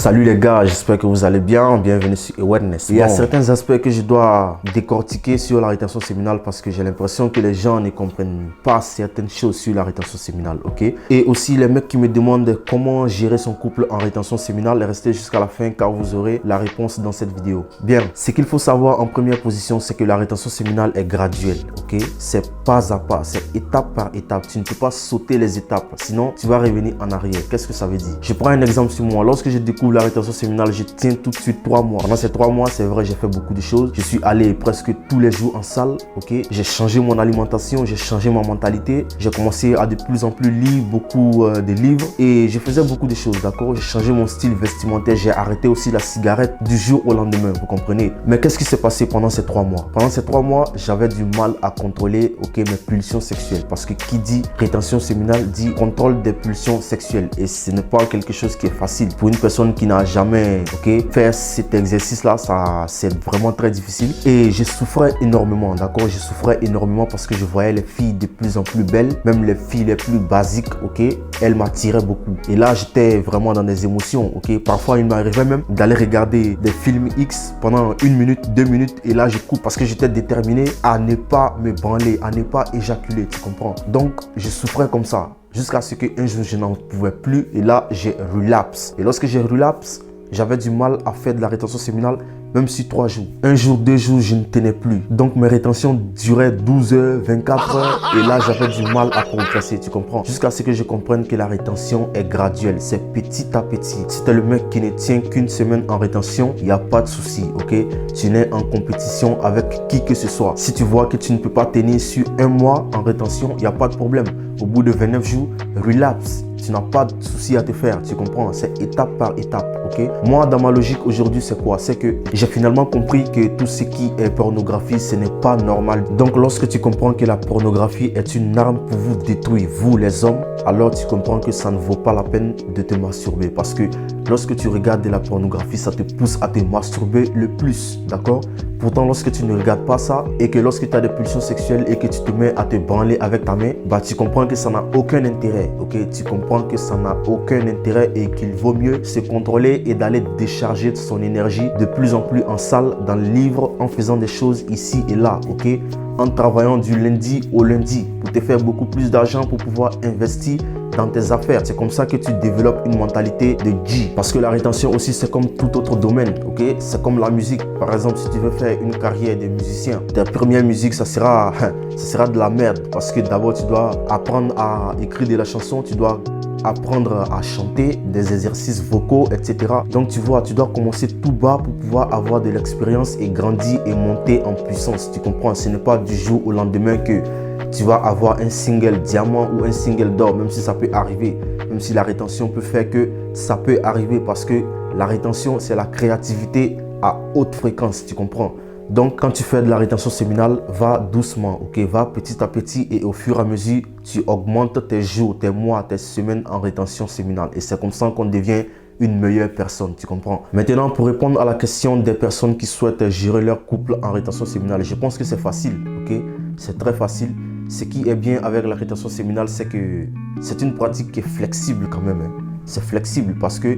Salut les gars, j'espère que vous allez bien. Bienvenue sur Awareness. Il y a certains aspects que je dois décortiquer sur la rétention séminale parce que j'ai l'impression que les gens ne comprennent pas certaines choses sur la rétention séminale, ok? Et aussi les mecs qui me demandent comment gérer son couple en rétention séminale, restez jusqu'à la fin car vous aurez la réponse dans cette vidéo. Bien, ce qu'il faut savoir en première position, c'est que la rétention séminale est graduelle, ok? C'est pas à pas, c'est étape par étape. Tu ne peux pas sauter les étapes, sinon tu vas revenir en arrière. Qu'est-ce que ça veut dire? Je prends un exemple sur moi. Lorsque je découvre la rétention séminale, je tiens tout de suite 3 mois. Pendant ces 3 mois, c'est vrai, j'ai fait beaucoup de choses. Je suis allé presque tous les jours en salle, ok? J'ai changé mon alimentation, j'ai changé ma mentalité. J'ai commencé à de plus en plus lire beaucoup de livres et je faisais beaucoup de choses, d'accord? J'ai changé mon style vestimentaire, j'ai arrêté aussi la cigarette du jour au lendemain, vous comprenez? Mais qu'est-ce qui s'est passé pendant ces 3 mois? Pendant ces 3 mois, j'avais du mal à contrôler, ok, mes pulsions sexuelles. Parce que qui dit rétention séminale dit contrôle des pulsions sexuelles. Et ce n'est pas quelque chose qui est facile. Pour une personne qui n'a jamais fait cet exercice-là, c'est vraiment très difficile. Et je souffrais énormément, d'accord? Je souffrais énormément parce que je voyais les filles de plus en plus belles, même les filles les plus basiques, ok? Elles m'attiraient beaucoup. Et là, j'étais vraiment dans des émotions, ok? Parfois, il m'arrivait même d'aller regarder des films X pendant 1 minute, 2 minutes. Et là, je coupe parce que j'étais déterminé à ne pas me branler, à ne pas éjaculer, tu comprends? Donc, je souffrais comme ça. Jusqu'à ce qu'un jour, je n'en pouvais plus. Et là, j'ai relapse. Et lorsque j'ai relapse, j'avais du mal à faire de la rétention séminale, même si 3 jours. 1 jour, 2 jours, je ne tenais plus. Donc, mes rétentions duraient 12 heures, 24 heures. Et là, j'avais du mal à progresser, tu comprends? Jusqu'à ce que je comprenne que la rétention est graduelle. C'est petit à petit. Si t'es le mec qui ne tient qu'une semaine en rétention, il n'y a pas de souci, ok? Tu n'es en compétition avec qui que ce soit. Si tu vois que tu ne peux pas tenir sur 1 mois en rétention, il n'y a pas de problème. Au bout de 29 jours, relapse. Tu n'as pas de souci à te faire, tu comprends? C'est étape par étape, ok? Moi, dans ma logique aujourd'hui, c'est quoi? C'est que j'ai finalement compris que tout ce qui est pornographie, ce n'est pas normal. Donc, lorsque tu comprends que la pornographie est une arme pour vous détruire, vous les hommes, alors tu comprends que ça ne vaut pas la peine de te masturber. Parce que lorsque tu regardes de la pornographie, ça te pousse à te masturber le plus, d'accord? Pourtant, lorsque tu ne regardes pas ça et que lorsque tu as des pulsions sexuelles et que tu te mets à te branler avec ta main, bah tu comprends que ça n'a aucun intérêt, ok? Tu comprends que ça n'a aucun intérêt et qu'il vaut mieux se contrôler et d'aller décharger son énergie de plus en plus en salle, dans le livre, en faisant des choses ici et là, ok? En travaillant du lundi au lundi pour te faire beaucoup plus d'argent pour pouvoir investir dans tes affaires. C'est comme ça que tu développes une mentalité de G. Parce que la rétention aussi, c'est comme tout autre domaine, ok? C'est comme la musique. Par exemple, si tu veux faire une carrière de musicien, ta première musique, ça sera de la merde. Parce que d'abord, tu dois apprendre à écrire de la chanson, tu dois apprendre à chanter, des exercices vocaux, etc. Donc tu vois, tu dois commencer tout bas pour pouvoir avoir de l'expérience et grandir et monter en puissance. Tu comprends? Ce n'est pas du jour au lendemain que tu vas avoir un single diamant ou un single d'or, même si ça peut arriver. Même si la rétention peut faire que ça peut arriver parce que la rétention, c'est la créativité à haute fréquence, tu comprends? Donc, quand tu fais de la rétention séminale, va doucement, ok? Va petit à petit et au fur et à mesure, tu augmentes tes jours, tes mois, tes semaines en rétention séminale. Et c'est comme ça qu'on devient une meilleure personne, tu comprends? Maintenant, pour répondre à la question des personnes qui souhaitent gérer leur couple en rétention séminale, je pense que c'est facile, ok? C'est très facile. Ce qui est bien avec la rétention séminale, c'est que c'est une pratique qui est flexible quand même, hein. C'est flexible parce que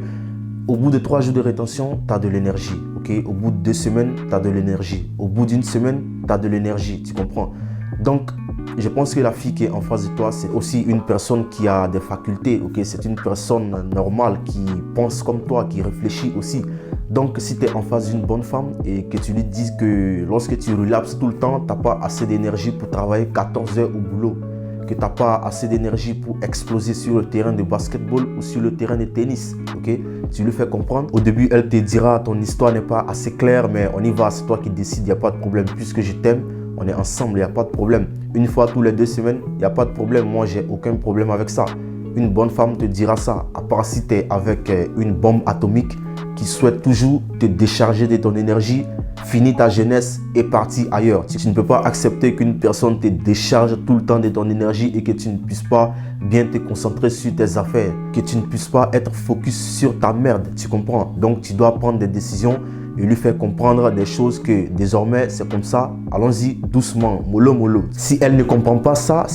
au bout de 3 jours de rétention, tu as de l'énergie, ok? Au bout de 2 semaines, tu as de l'énergie. Au bout d'une semaine, tu as de l'énergie, tu comprends? Donc, je pense que la fille qui est en face de toi, c'est aussi une personne qui a des facultés, ok? C'est une personne normale qui pense comme toi, qui réfléchit aussi. Donc, si tu es en face d'une bonne femme et que tu lui dises que lorsque tu relapses tout le temps, tu n'as pas assez d'énergie pour travailler 14 heures au boulot, que tu n'as pas assez d'énergie pour exploser sur le terrain de basketball ou sur le terrain de tennis, ok? Tu lui fais comprendre. Au début, elle te dira, ton histoire n'est pas assez claire, mais on y va, c'est toi qui décides, il n'y a pas de problème. Puisque je t'aime, on est ensemble, il n'y a pas de problème. Une fois tous les 2 semaines, il n'y a pas de problème. Moi, j'ai aucun problème avec ça. Une bonne femme te dira ça, à part si tu es avec une bombe atomique qui souhaite toujours te décharger de ton énergie, finis ta jeunesse et partir ailleurs. Tu ne peux pas accepter qu'une personne te décharge tout le temps de ton énergie et que tu ne puisses pas bien te concentrer sur tes affaires, que tu ne puisses pas être focus sur ta merde, tu comprends? Donc tu dois prendre des décisions et lui faire comprendre des choses que désormais c'est comme ça, allons-y doucement, mollo mollo. Si elle ne comprend pas ça,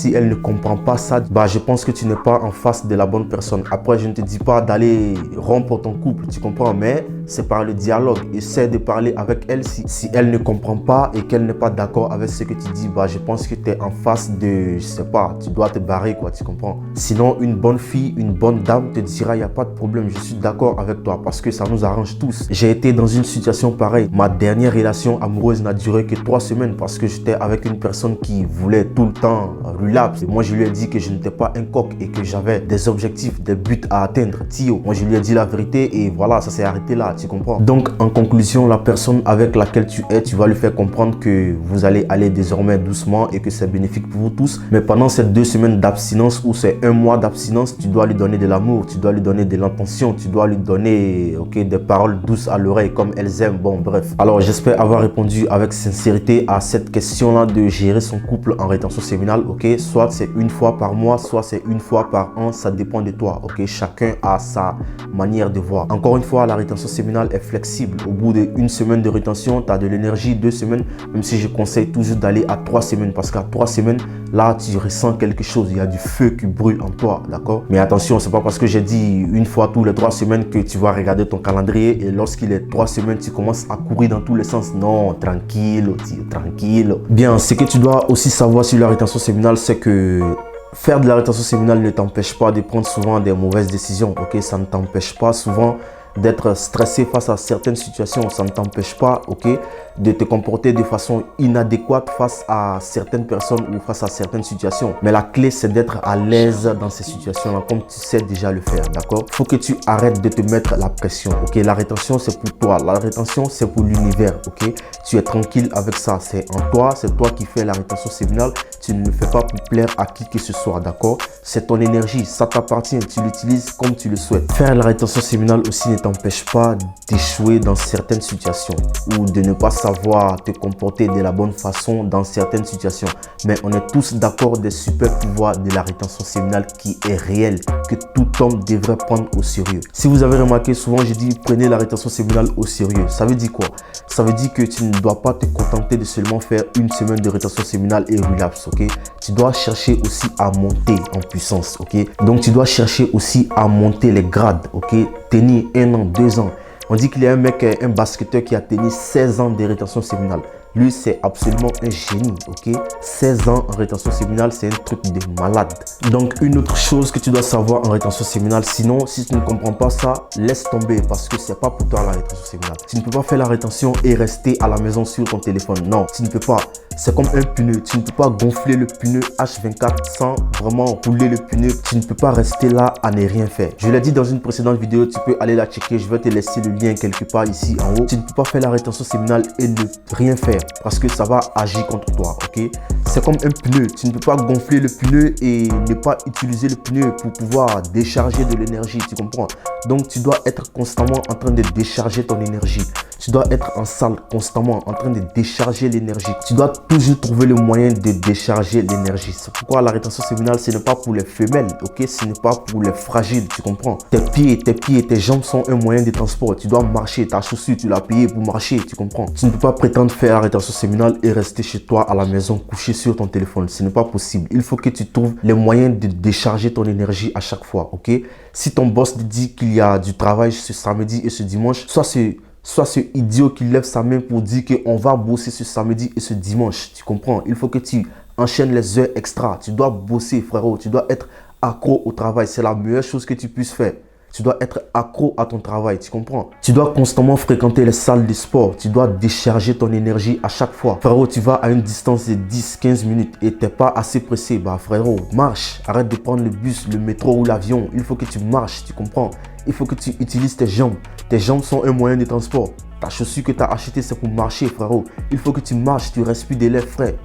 bah je pense que tu n'es pas en face de la bonne personne. Après, je ne te dis pas d'aller rompre ton couple, tu comprends, mais c'est par le dialogue. Essaie de parler avec elle. Si elle ne comprend pas et qu'elle n'est pas d'accord avec ce que tu dis, bah je pense que tu es en face de, je sais pas, tu dois te barrer quoi, tu comprends. Sinon, une bonne fille, une bonne dame te dira, il n'y a pas de problème, je suis d'accord avec toi parce que ça nous arrange tous. J'ai été dans une situation pareille. Ma dernière relation amoureuse n'a duré que 3 semaines parce que j'étais avec une personne qui voulait tout le temps relapse. Et moi, je lui ai dit que je n'étais pas un coq et que j'avais des objectifs, des buts à atteindre. Tio, moi, je lui ai dit la vérité et voilà, ça s'est arrêté là, tu comprends. Donc, en conclusion, la personne avec laquelle tu es, tu vas lui faire comprendre que vous allez aller désormais doucement et que c'est bénéfique pour vous tous. Mais pendant ces 2 semaines d'abstinence ou ces 1 mois d'abstinence, tu dois lui donner de l'amour, tu dois lui donner de l'intention, tu dois lui donner des paroles douces à l'oreille comme elles aiment. Bon, bref. Alors, j'espère avoir répondu avec sincérité à cette question-là de gérer son couple en rétention séminale. Soit c'est 1 fois par mois, soit c'est 1 fois par an, ça dépend de toi. Chacun a sa manière de voir. Encore une fois, la rétention séminale est flexible. Au bout d'1 semaine de rétention, tu as de l'énergie. 2 semaines, même si je conseille toujours d'aller à 3 semaines parce qu'à 3 semaines, là, tu ressens quelque chose. Il y a du feu qui brûle en toi, d'accord? Mais attention, c'est pas parce que j'ai dit 1 fois tous les 3 semaines que tu vas regarder ton calendrier et lorsqu'il est 3 semaines, tu commences à courir dans tous les sens. Non, tranquille, tranquille. Bien, ce que tu dois aussi savoir sur la rétention séminale, c'est que faire de la rétention séminale ne t'empêche pas de prendre souvent des mauvaises décisions. Ça ne t'empêche pas souvent d'être stressé face à certaines situations. Ça ne t'empêche pas, de te comporter de façon inadéquate face à certaines personnes ou face à certaines situations. Mais la clé, c'est d'être à l'aise dans ces situations-là, comme tu sais déjà le faire, d'accord? Il faut que tu arrêtes de te mettre la pression, La rétention, c'est pour toi. La rétention, c'est pour l'univers, Tu es tranquille avec ça. C'est en toi, c'est toi qui fais la rétention séminale. Tu ne le fais pas pour plaire à qui que ce soit, d'accord? C'est ton énergie, ça t'appartient. Tu l'utilises comme tu le souhaites. Faire la rétention séminale aussi ne t'empêche pas d'échouer dans certaines situations ou de ne pas savoir te comporter de la bonne façon dans certaines situations. Mais on est tous d'accord des super pouvoirs de la rétention séminale qui est réel, que tout homme devrait prendre au sérieux. Si vous avez remarqué, souvent je dis prenez la rétention séminale au sérieux. Ça veut dire quoi? Ça veut dire que tu ne dois pas te contenter de seulement faire 1 semaine de rétention séminale et relapse, Tu dois chercher aussi à monter en puissance, Donc tu dois chercher aussi à monter les grades, Tenir 1 an, 2 ans. On dit qu'il y a un mec, un basketteur qui a tenu 16 ans de rétention séminale. Lui, c'est absolument un génie, 16 ans en rétention séminale, c'est un truc de malade. Donc, une autre chose que tu dois savoir en rétention séminale, sinon, si tu ne comprends pas ça, laisse tomber parce que c'est pas pour toi la rétention séminale. Tu ne peux pas faire la rétention et rester à la maison sur ton téléphone. Non, tu ne peux pas. C'est comme un pneu. Tu ne peux pas gonfler le pneu H24 sans vraiment rouler le pneu. Tu ne peux pas rester là à ne rien faire. Je l'ai dit dans une précédente vidéo, tu peux aller la checker. Je vais te laisser le lien quelque part ici en haut. Tu ne peux pas faire la rétention séminale et ne rien faire parce que ça va agir contre toi, C'est comme un pneu. Tu ne peux pas gonfler le pneu et ne pas utiliser le pneu pour pouvoir décharger de l'énergie, tu comprends? Donc, tu dois être constamment en train de décharger ton énergie. Tu dois être en salle constamment en train de décharger l'énergie. Tu dois toujours trouver le moyen de décharger l'énergie. C'est pourquoi la rétention séminale, ce n'est pas pour les femelles, Ce n'est pas pour les fragiles, tu comprends? Tes pieds, tes jambes sont un moyen de transport. Tu dois marcher, ta chaussure, tu l'as payée pour marcher, tu comprends? Tu ne peux pas prétendre faire la rétention séminale et rester chez toi à la maison, couché sur ton téléphone. Ce n'est pas possible. Il faut que tu trouves les moyens de décharger ton énergie à chaque fois, Si ton boss te dit qu'il y a du travail ce samedi et ce dimanche, soit ce idiot qui lève sa main pour dire qu'on va bosser ce samedi et ce dimanche. Tu comprends? Il faut que tu enchaînes les heures extra. Tu dois bosser, frérot. Tu dois être accro au travail. C'est la meilleure chose que tu puisses faire. Tu dois être accro à ton travail, tu comprends? Tu dois constamment fréquenter les salles de sport. Tu dois décharger ton énergie à chaque fois. Frérot, tu vas à une distance de 10-15 minutes et tu n'es pas assez pressé. Bah frérot, marche. Arrête de prendre le bus, le métro ou l'avion. Il faut que tu marches, tu comprends? Il faut que tu utilises tes jambes. Tes jambes sont un moyen de transport. Ta chaussure que tu as achetée, c'est pour marcher, frérot. Il faut que tu marches, tu respires de l'air frais.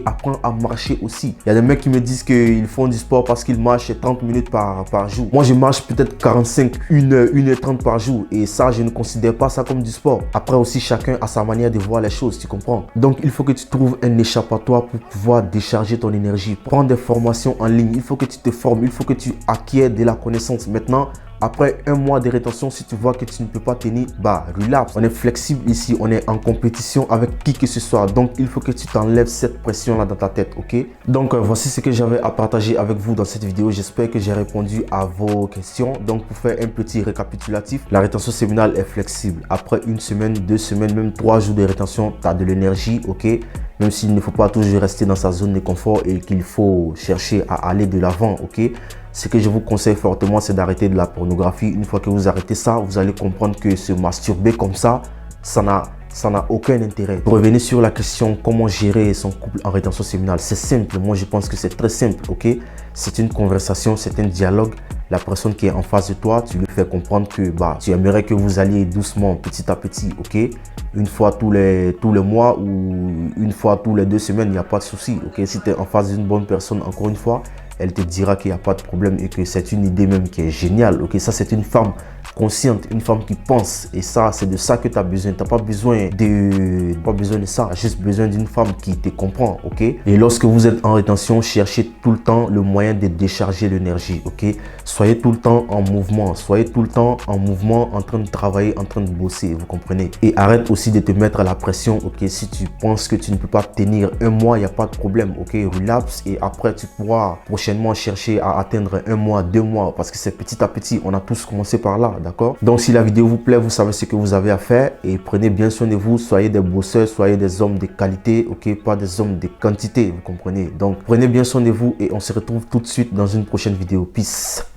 Apprends à marcher aussi. Il y a des mecs qui me disent qu'ils font du sport parce qu'ils marchent 30 minutes par jour. Moi, je marche peut-être 45, 1 heure, 1h30 par jour. Et ça, je ne considère pas ça comme du sport. Après aussi, chacun a sa manière de voir les choses, tu comprends? Donc, il faut que tu trouves un échappatoire pour pouvoir décharger ton énergie. Prends des formations en ligne. Il faut que tu te formes. Il faut que tu acquières de la connaissance. Maintenant, Après un mois de rétention, si tu vois que tu ne peux pas tenir, bah relapse. On est flexible ici, on est en compétition avec qui que ce soit. Donc il faut que tu t'enlèves cette pression là dans ta tête, ok? Donc voici ce que j'avais à partager avec vous dans cette vidéo. J'espère que j'ai répondu à vos questions. Donc pour faire un petit récapitulatif, la rétention séminale est flexible. Après une semaine, 2 semaines, même 3 jours de rétention, tu as de l'énergie, ok? Même s'il ne faut pas toujours rester dans sa zone de confort et qu'il faut chercher à aller de l'avant, ok? Ce que je vous conseille fortement, c'est d'arrêter de la pornographie. Une fois que vous arrêtez ça, vous allez comprendre que se masturber comme ça n'a aucun intérêt. Pour revenir sur la question comment gérer son couple en rétention séminale, c'est simple. Moi, je pense que c'est très simple, ok? C'est une conversation, c'est un dialogue. La personne qui est en face de toi, tu lui fais comprendre que tu aimerais que vous alliez doucement, petit à petit, ok? Une fois tous les mois ou une fois tous les 2 semaines, il n'y a pas de souci, ok? Si tu es en face d'une bonne personne, encore une fois, elle te dira qu'il n'y a pas de problème et que c'est une idée même qui est géniale, ok? Ça, c'est une femme consciente, une femme qui pense, et ça, c'est de ça que tu as besoin. Tu n'as pas besoin de ça, juste besoin d'une femme qui te comprend, ok? Et lorsque vous êtes en rétention, cherchez tout le temps le moyen de décharger l'énergie, ok? Soyez tout le temps en mouvement, en train de travailler, en train de bosser, vous comprenez? Et arrête aussi de te mettre à la pression, ok? Si tu penses que tu ne peux pas tenir un mois, il n'y a pas de problème, ok? Relapse et après tu pourras prochainement chercher à atteindre 1 mois, 2 mois, parce que c'est petit à petit, on a tous commencé par là, d'accord? Donc si la vidéo vous plaît, vous savez ce que vous avez à faire et prenez bien soin de vous, soyez des bosseurs, soyez des hommes de qualité, ok? Pas des hommes de quantité, vous comprenez? Donc prenez bien soin de vous et on se retrouve tout de suite dans une prochaine vidéo. Peace!